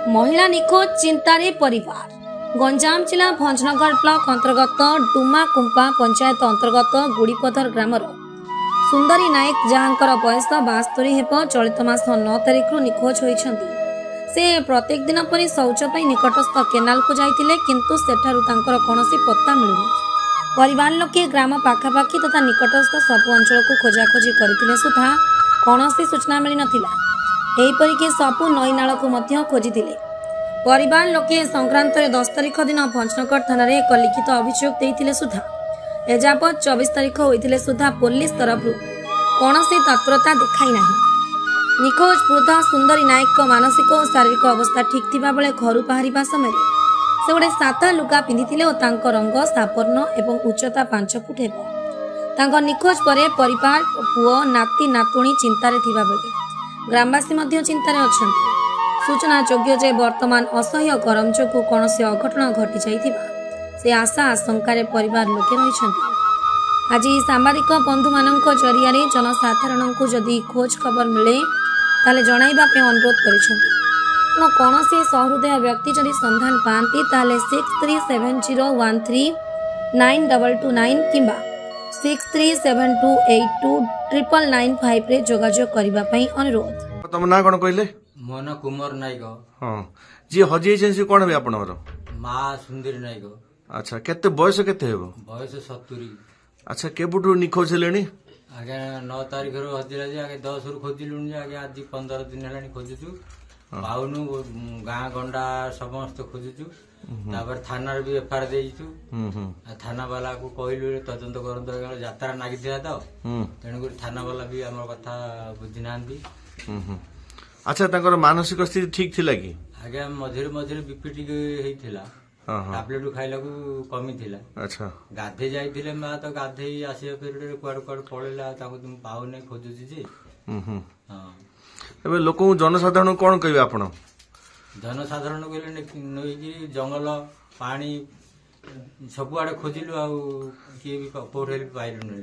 महिला निखोज चिंतारे परिवार। गंजाम जिला भंजनगर ब्लॉक अंतर्गत डुमा कुंपा पंचायत अंतर्गत गुड़ीपदर ग्रामर सुंदरी नायक जहाँकर बयस 72 हेब चलित मास 9 तारिख निखोज होइछंती। से प्रत्येक दिन पर शौच निकटस्थ केनाल को जाइतिले किंतु सेठारु तांकर कोनोसी पत्ता मिलुनी। परिवार लोके ग्राम पाखापाखि तथा निकटस्थ सब अंचल को खोजाखोजी करथिले सुधा कोनोसी सूचना मिली नथिला। एहीपरिके सबु नई नाल को मध्य खोजिथिले। परिवार लोके संक्रांत 10 तारिख दिन भंजनगर थाना रे एक लिखित अभियोग देइथिले सुधा एजाबत 24 तारिख होइथिले सुधा पुलिस तरफरु कोनोसी तत्परता देखाई नाही। निखोज वृद्ध सुंदरी नायक मानसिक और शारीरिक अवस्था ठीक थिबा बेले घर बाहरिबा समय से गोटे साता लुगा पिंधिथिले और तांको रंग सापर्ण एवं उच्चता 5 फुट हेबो। तांको निखोज परे परिवार पुओ नाती नातुणी चिंतारे थिबा बेले ग्रामवासी मध्य चिंतारे अछंती। सूचना योग्य जे वर्तमान असह्य गरम जोगु कोनोसी अघटन घटी जाइथिबा से आशा आशंकार परिवार लोके रहिछंती। आज सांबादिक बंधु मानक जरिया जनसाधारण को जदि खोज खबर मिले ताले जणाइबा पे अनुरोध करिछंती। कोनोसी सहृदय व्यक्ति जदि संधान पाती ताले 6370139229 किंबा 6372829995 रे जोगाजोग करिबा पई अनुरोध। तम ना कोन कहले मोन कुमार नायक। हां जी हजी एजेंसी कोन बे आपनर मा सुंदरी नायक। अच्छा केते बयस केते हेबो? बयस 70। अच्छा केबुटू निखोज हेलेनी? आगे 9 तारिख रो हजिला जे आगे 10 रो खोजिलुन जे आगे आज 15 दिन हेलानी खोजुचु। पाउनु गां गंडा समस्त खोजुचु। तापर थाना रे भी एफआर देइचु। थाना वाला को कहलु तदंत करंत यात्रा नागी दिला त तेनु कर थाना वाला भी हमर कथा बुझि नांदी। अच्छा तांकर मानसिक स्थिति ठीक थिला कि? आगे मझिरे मझिरे बीपी हेइथिला। टैबलेट खाइला को कमी थिला। अच्छा गाधे जाइथिले मा तो गाधे आसिया पीरियड रे कुआड कुआड पळेला ताको तुम पाउ नै खोजुची जे। हां एबे लोक जनसाधारण कोन कहबे आपण? जनसाधारण कहले नई कि जंगल पानी सब आड़े खोजिलु आ किए भी कोठे भी पाइलु नै।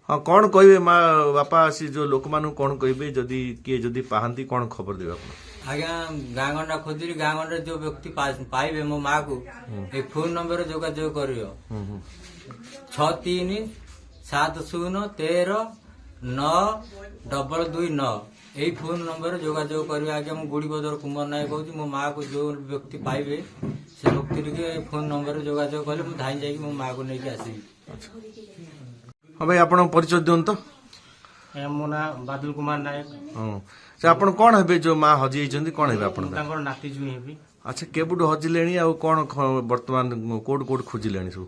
हाँ कौन कहबे माँ बापा आसी जो लोक मानु कौन कहबे जदि किए जदि पाहंती कौन खबर देबे आपण? आज्ञा गाँ गंडा खोजिली गाँ गंडा जो व्यक्ति पाइबे मो माँ को ए फोन नंबर जोगाजोग करियो 6370139229 यही फोन नंबर जोगाजोग करियो। आज्ञा मु गुड़ीपदर कुमार नायक कहूँ मो माँ को जो व्यक्ति पाइबे से व्यक्ति के फोन नंबर जोगाजोग कले मु धाई जाई मो माँ को लेके आसीबी। हाँ भाई आपण परिचय दियन तो। मो ना बादल कुमार नायक। हां से आपण कोन हेबे जो मां हजी जंदी कोन हेबे आपण? तांकर नाती जुई हेबी। अच्छा केबुड हजिलेनी आ कोन वर्तमान कोड कोड खोजिलेनी सब?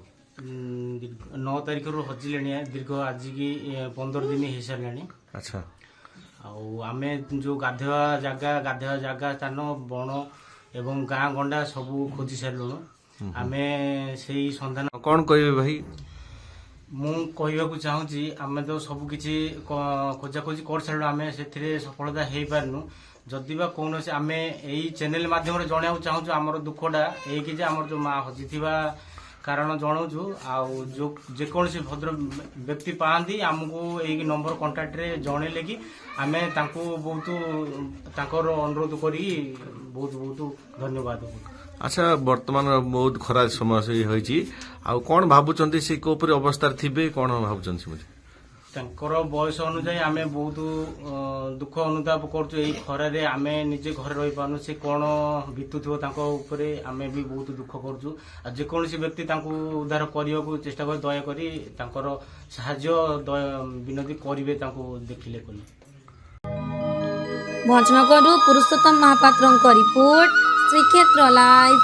9 तारिख रो हजिलेनी दीर्घ आज की 15 दिन हे सरलानी। अच्छा आ आमे जो गाधवा जागा स्थान बण एवं गाँ गंडा सब खोजी सारलु। आमे सेही संधान कोन कहबे भाई? मु कहवाकू चाहूँगी आमे तो सब किसी खोजाखोजी कर सारू आमे से सफलता हो पारनु। जदि बा कौन से आमे यही चैनल माध्यम जनाया चाहूँ आमर दुखटा यही जे आमर जो माँ हजी कारण जनाऊँ जो जेकोसी भद्र व्यक्ति पाती आमको यही नंबर कंटाक्ट रे जनइले कि आमे तांको बहुत अनुरोध करी बहुत बहुत धन्यवाद। अच्छा वर्तमान बहुत खराब समस्या होइची आ कोन भाबुचंती से को ऊपर अवस्था थिबे कोन भाबुचंती मुझे? तांकर बयस अनुसार आमे बहुत दुख अनुताप करछु। एई खरा रे आमे निजे घर रही पानु से कोन बितुथिबो तांको ऊपरे आमे भी बहुत दुख करछु। आ जे कोनसी व्यक्ति तांको उद्धार करियो को चेष्टा कर दया करी तांकर सहाय्य विनती करिवे तांको देखिले कोन। भंजनगर पुरुषोत्तम महापात्रଙ୍କ रिपोर्ट श्रीक्षेत्र लाइव।